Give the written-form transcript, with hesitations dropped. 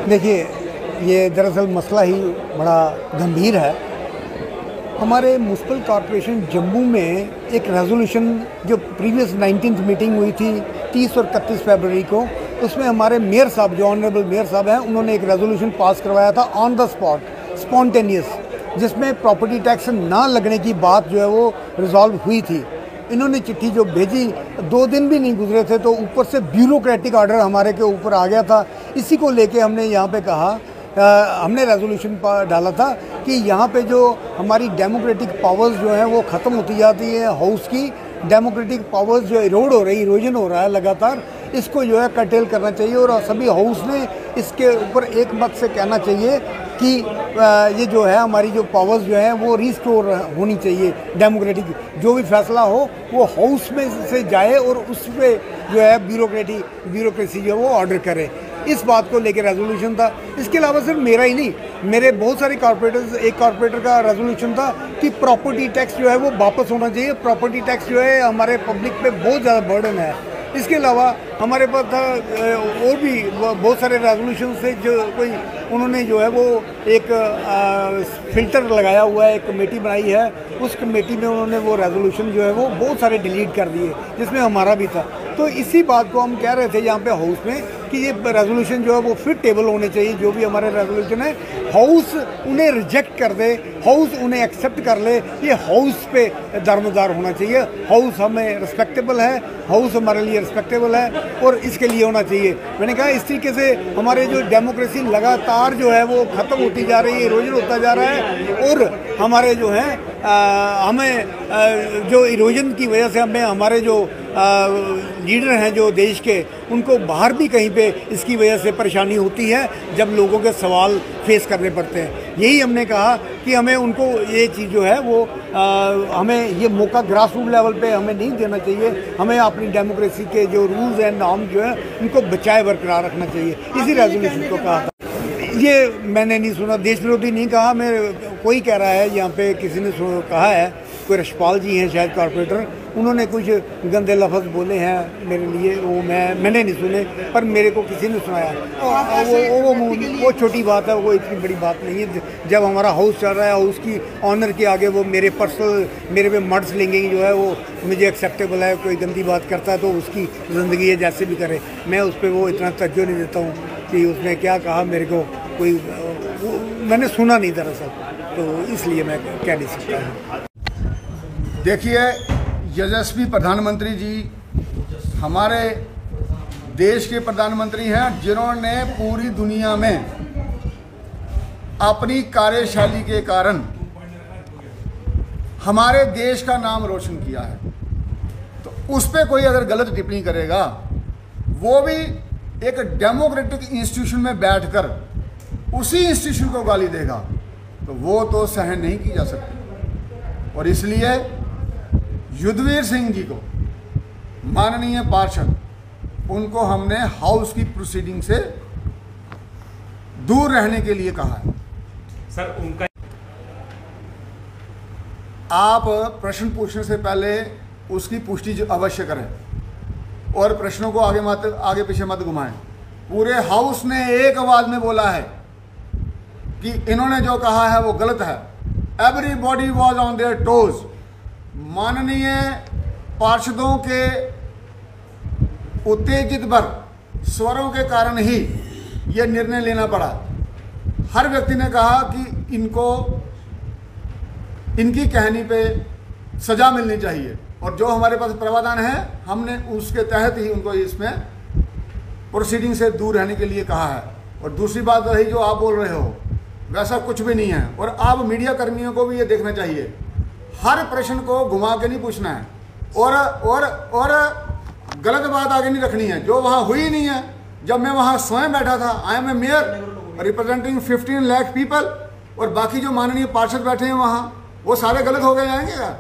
देखिए, ये दरअसल मसला ही बड़ा गंभीर है। हमारे म्युनिसिपल कॉरपोरेशन जम्मू में एक रेजोल्यूशन जो प्रीवियस 19th मीटिंग हुई थी 30 और 31 फरवरी को, उसमें हमारे मेयर साहब, जो ऑनरेबल मेयर साहब हैं, उन्होंने एक रेजोल्यूशन पास करवाया था ऑन द स्पॉट, स्पॉन्टेनियस, जिसमें प्रॉपर्टी टैक्स ना लगने की बात जो है वो रिजॉल्व हुई थी। इन्होंने चिट्ठी जो भेजी, 2 दिन भी नहीं गुजरे थे तो ऊपर से ब्यूरोक्रेटिक ऑर्डर हमारे के ऊपर आ गया था। इसी को लेके हमने यहाँ पे कहा, हमने रेजोल्यूशन डाला था कि यहाँ पे जो हमारी डेमोक्रेटिक पावर्स जो हैं वो ख़त्म होती जाती है। हाउस की डेमोक्रेटिक पावर्स जो इरोजन हो रहा है लगातार, इसको जो है कर्टेल करना चाहिए और सभी हाउस ने इसके ऊपर एक मत से कहना चाहिए कि ये जो है हमारी जो पावर्स जो है वो रिस्टोर होनी चाहिए। डेमोक्रेटिक जो भी फैसला हो वो हाउस में से जाए और उस पर जो है ब्यूरोक्रेसी जो है वो ऑर्डर करे। इस बात को लेकर रेजोल्यूशन था। इसके अलावा सिर्फ मेरा ही नहीं, मेरे बहुत सारे कॉर्पोरेटर्स, एक कॉर्पोरेटर का रेजोल्यूशन था कि प्रॉपर्टी टैक्स जो है वो वापस होना चाहिए। प्रॉपर्टी टैक्स जो है हमारे पब्लिक पे बहुत ज़्यादा बर्डन है। इसके अलावा हमारे पास था और भी बहुत सारे रेजोल्यूशन से जो कोई उन्होंने जो है वो एक फ़िल्टर लगाया हुआ है, एक कमेटी बनाई है, उस कमेटी में उन्होंने वो रेजोल्यूशन जो है वो बहुत सारे डिलीट कर दिए, जिसमें हमारा भी था। तो इसी बात को हम कह रहे थे यहाँ पे हाउस में कि ये रेजोल्यूशन जो है वो फिर टेबल होने चाहिए। जो भी हमारे रेजोल्यूशन है, हाउस उन्हें रिजेक्ट कर दे, हाउस उन्हें एक्सेप्ट कर ले, ये हाउस पे दारोमदार होना चाहिए। हाउस हमें रिस्पेक्टेबल है, हाउस हमारे लिए रिस्पेक्टेबल है और इसके लिए होना चाहिए। मैंने कहा इस तरीके से हमारे जो डेमोक्रेसी लगातार जो है वो ख़त्म होती जा रही है, इरोजन होता जा रहा है और हमारे जो है हमें जो इरोजन की वजह से हमें हमारे जो लीडर हैं जो देश के, उनको बाहर भी कहीं पे इसकी वजह से परेशानी होती है जब लोगों के सवाल फेस करने पड़ते हैं। यही हमने कहा कि हमें उनको ये चीज़ जो है वो हमें ये मौका ग्रास रूट लेवल पे हमें नहीं देना चाहिए। हमें अपनी डेमोक्रेसी के जो रूल्स एंड नॉर्म जो है उनको बचाए बरकरार रखना चाहिए। इसी रेजोल्यूशन को कहा था। ये मैंने नहीं सुना, देश विरोधी नहीं कहा, मैं कोई कह रहा है यहाँ पे किसी ने कहा है, कोई रशपाल जी हैं शायद कॉर्पोरेटर, उन्होंने कुछ गंदे लफ्ज़ बोले हैं मेरे लिए, वो मैंने नहीं सुने, पर मेरे को किसी ने सुनाया। वो छोटी बात है, वो इतनी बड़ी बात नहीं है। जब हमारा हाउस चल रहा है, हाउस की ऑनर के आगे वो मेरे पे मर्ड्स लेंगे जो है वो मुझे एक्सेप्टेबल है। कोई गंदी बात करता है तो उसकी ज़िंदगी है, जैसे भी करे, मैं उस पर वो इतना तवज्जो नहीं देता हूँ कि उसने क्या कहा। मेरे को कोई मैंने सुना नहीं दरअसल, तो इसलिए मैं कह नहीं सकता हूँ। देखिए, यशस्वी प्रधानमंत्री जी हमारे देश के प्रधानमंत्री हैं, जिन्होंने पूरी दुनिया में अपनी कार्यशैली के कारण हमारे देश का नाम रोशन किया है। तो उस पर कोई अगर गलत टिप्पणी करेगा, वो भी एक डेमोक्रेटिक इंस्टीट्यूशन में बैठकर उसी इंस्टीट्यूशन को गाली देगा, तो वो तो सहन नहीं की जा सकती। और इसलिए युद्धवीर सिंह जी को, माननीय पार्षद, उनको हमने हाउस की प्रोसीडिंग से दूर रहने के लिए कहा है। सर, उनका आप प्रश्न पूछने से पहले उसकी पुष्टि अवश्य करें और प्रश्नों को आगे पीछे मत घुमाएं। पूरे हाउस ने एक आवाज में बोला है कि इन्होंने जो कहा है वो गलत है। Everybody was on their toes. माननीय पार्षदों के उत्तेजित पर स्वरों के कारण ही यह निर्णय लेना पड़ा। हर व्यक्ति ने कहा कि इनको इनकी कहानी पे सजा मिलनी चाहिए और जो हमारे पास प्रावधान है, हमने उसके तहत ही उनको इसमें प्रोसीडिंग से दूर रहने के लिए कहा है। और दूसरी बात रही जो आप बोल रहे हो, वैसा कुछ भी नहीं है। और आप मीडिया कर्मियों को भी ये देखना चाहिए, हर प्रश्न को घुमा के नहीं पूछना है और गलत बात आगे नहीं रखनी है जो वहाँ हुई नहीं है। जब मैं वहाँ स्वयं बैठा था, I am a mayor representing 15 lakh people, और बाकी जो माननीय पार्षद बैठे हैं वहाँ, वो सारे गलत हो गए जाएंगे क्या?